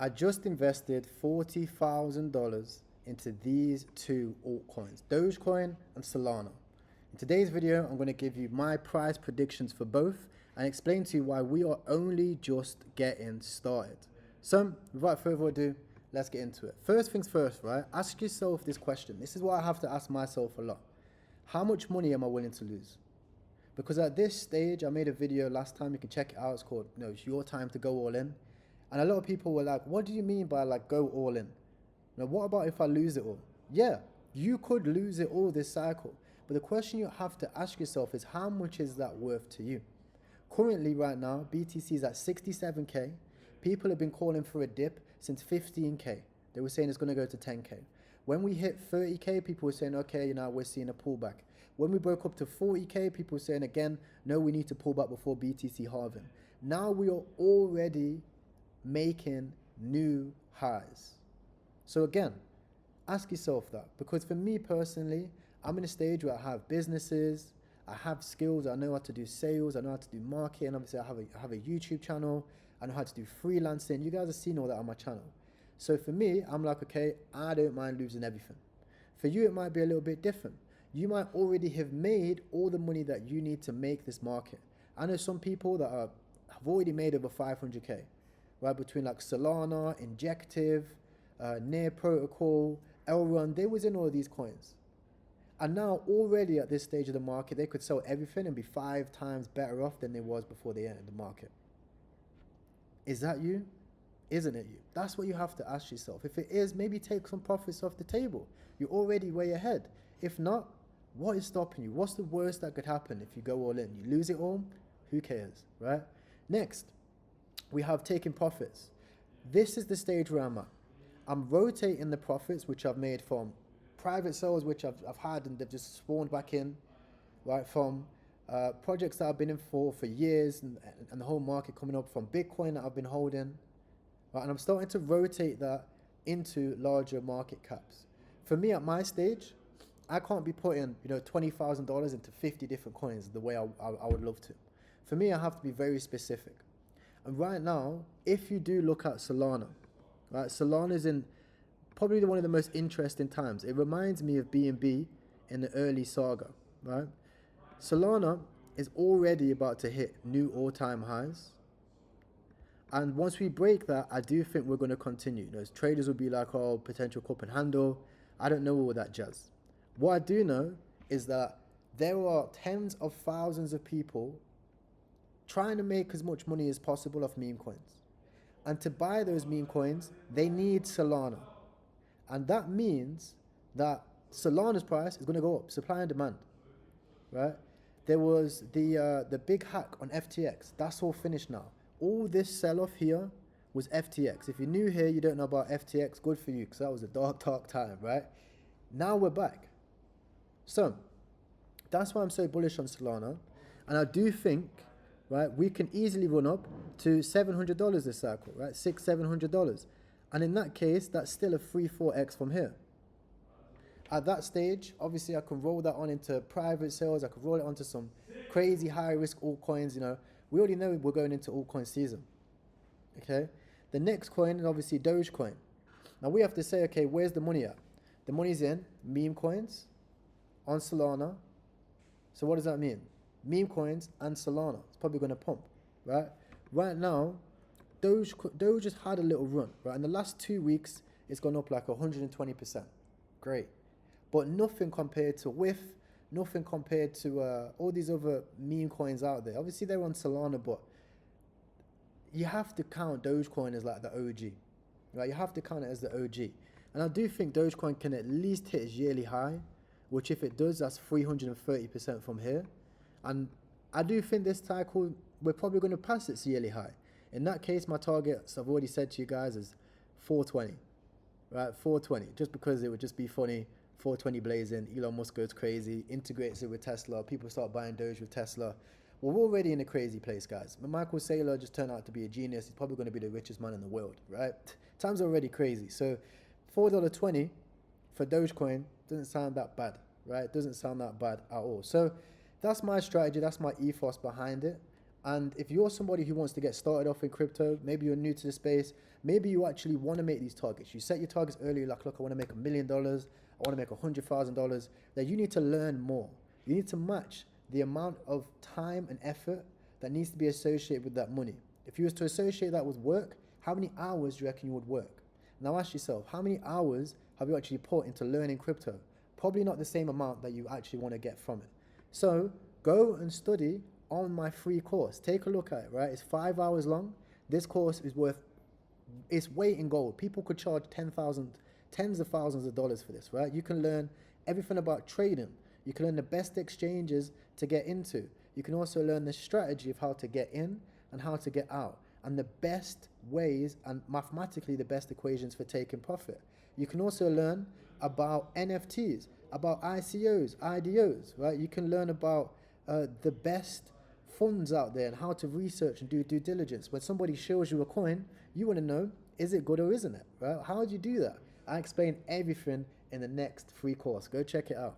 I just invested $40,000 into these two altcoins, Dogecoin and Solana. In today's video, I'm going to give you my price predictions for both and explain to you why we are only just getting started. So, without further ado, let's get into it. First things first, right? Ask yourself this question. This is what I have to ask myself a lot. How much money am I willing to lose? Because at this stage, I made a video last time, you can check it out. It's called, it's your time to go all in. And a lot of people were like, what do you mean by like go all in? Now, what about if I lose it all? Yeah, you could lose it all this cycle. But the question you have to ask yourself is, how much is that worth to you? Currently, right now, BTC is at 67K. People have been calling for a dip since 15K. They were saying it's going to go to 10K. When we hit 30K, people were saying, okay, we're seeing a pullback. When we broke up to 40K, people were saying again, no, we need to pull back before BTC halving. Now we are already making new highs. So again, ask yourself that, because for me personally, I'm in a stage where I have businesses, I have skills, I know how to do sales, I know how to do marketing, obviously I have a YouTube channel, I know how to do freelancing. You guys have seen all that on my channel. So for me, I'm like, okay, I don't mind losing everything. For you, it might be a little bit different. You might already have made all the money that you need to make this market. I know some people that have already made over 500K, right? Between like Solana, Injective, Near Protocol, Elrond, they was in all of these coins. And now already at this stage of the market, they could sell everything and be 5 times better off than they was before they entered the market. Is that you? Isn't it you? That's what you have to ask yourself. If it is, maybe take some profits off the table. You're already way ahead. If not, what is stopping you? What's the worst that could happen if you go all in? You lose it all? Who cares, right? Next, we have taking profits. This is the stage where I'm at. I'm rotating the profits which I've made from private sales which I've had and they've just spawned back in, right? From projects that I've been in for years and the whole market coming up, from Bitcoin that I've been holding, right? And I'm starting to rotate that into larger market caps. For me at my stage, I can't be putting $20,000 into 50 different coins the way I would love to. For me, I have to be very specific. And right now, if you do look at Solana, right? Solana is in probably one of the most interesting times. It reminds me of BNB in the early saga, right? Solana is already about to hit new all-time highs. And once we break that, I do think we're going to continue. Traders will be like, oh, potential cup and handle. I don't know all that jazz. What I do know is that there are tens of thousands of people trying to make as much money as possible off meme coins. And to buy those meme coins, they need Solana. And that means that Solana's price is going to go up, supply and demand, right? There was the big hack on FTX. That's all finished now. All this sell-off here was FTX. If you're new here, you don't know about FTX, good for you, because that was a dark, dark time, right? Now we're back. So that's why I'm so bullish on Solana. And I do think, right, we can easily run up to $700 this cycle, right? $600-700. And in that case, that's still a 3-4x from here. At that stage, obviously, I can roll that on into private sales. I could roll it onto some crazy high-risk altcoins. We already know we're going into altcoin season. Okay? The next coin is obviously Dogecoin. Now, we have to say, okay, where's the money at? The money's in meme coins, on Solana. So what does that mean? Meme coins and Solana. It's probably going to pump, right? Right now, Doge just had a little run, right? In the last 2 weeks, it's gone up like 120%. Great. But nothing compared to WIF, nothing compared to all these other meme coins out there. Obviously, they're on Solana, but you have to count Dogecoin as like the OG, right? You have to count it as the OG. And I do think Dogecoin can at least hit its yearly high, which if it does, that's 330% from here. And I do think this cycle, we're probably going to pass its yearly high. In that case, my targets, I've already said to you guys, is 420, right? 420, just because it would just be funny. 420 blazing, Elon Musk goes crazy, integrates it with Tesla, people start buying Doge with Tesla. Well, we're already in a crazy place, guys. Michael Saylor just turned out to be a genius. He's probably going to be the richest man in the world, right? Times are already crazy. So $4.20 for Dogecoin doesn't sound that bad, right? It doesn't sound that bad at all. So that's my strategy. That's my ethos behind it. And if you're somebody who wants to get started off in crypto, maybe you're new to the space, maybe you actually want to make these targets. You set your targets early, like, look, I want to make $1 million, I want to make $100,000. Then you need to learn more. You need to match the amount of time and effort that needs to be associated with that money. If you was to associate that with work, how many hours do you reckon you would work? Now ask yourself, how many hours have you actually put into learning crypto? Probably not the same amount that you actually want to get from it. So go and study on my free course. Take a look at it, right? It's 5 hours long. This course is worth its weight in gold. People could charge tens of thousands of dollars for this, right? You can learn everything about trading. You can learn the best exchanges to get into. You can also learn the strategy of how to get in and how to get out, and the best ways and mathematically the best equations for taking profit. You can also learn about NFTs, about ICOs, IDOs, right? You can learn about the best funds out there and how to research and do due diligence. When somebody shows you a coin, you want to know, is it good or isn't it, right? How do you do that? I explain everything in the next free course. Go check it out.